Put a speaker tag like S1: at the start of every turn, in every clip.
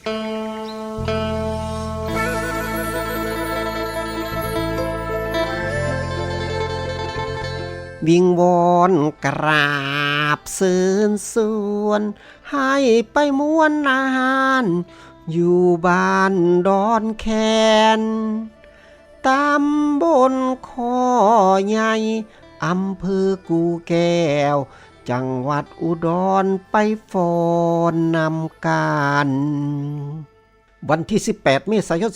S1: วิงวอนกราบเชิญชวนให้ไปม่วนอาหารอยู่บ้านดอนแคนตำบลคอใหญ่อำเภอกูแก้วจังหวัดอุดรไปฟ้อนนำการวันที่18เมษายน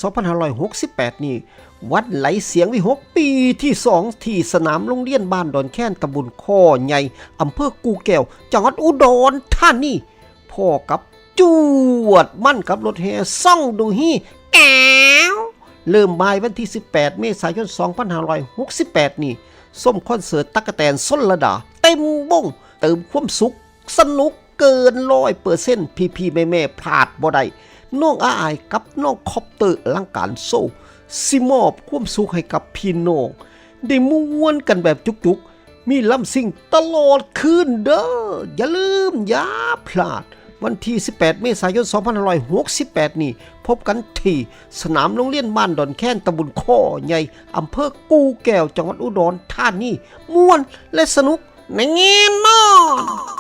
S1: 2568นี้วัดไหลเสียงวิหกปีที่2ที่สนามโรงเรียนบ้านดอนแค้นตำบลข้อใหญ่อำเภอกูแก้วจังหวัดอุดรธานีพ่อกับจวดมั่นกับรถแห่ซ่องดูฮีแก้วเริ่มบ่ายวันที่18เมษายน2568นี้ส้มคอนเสิร์ตตั๊กแตนส้นระดาเต็มวงเติมความสุขสนุกเกิน100%พี่ๆแม่ๆพลาดบ่ได้น้องอาอายกับน้องคอปเตอร์อลังการโซ่สิมอบความสุขให้กับพี่น้องได้ม่วนกันแบบจุกๆมีลำซิ่งตลอดคืนเด้ออย่าลืมอย่าพลาดวันที่18เมษายน2568นี้พบกันที่สนามโรงเรียนบ้านดอนแค้นตำบลข้อใหญ่อำเภอกูแก้วจังหวัดอุดรธานีม่วนและสนุกแน่นอน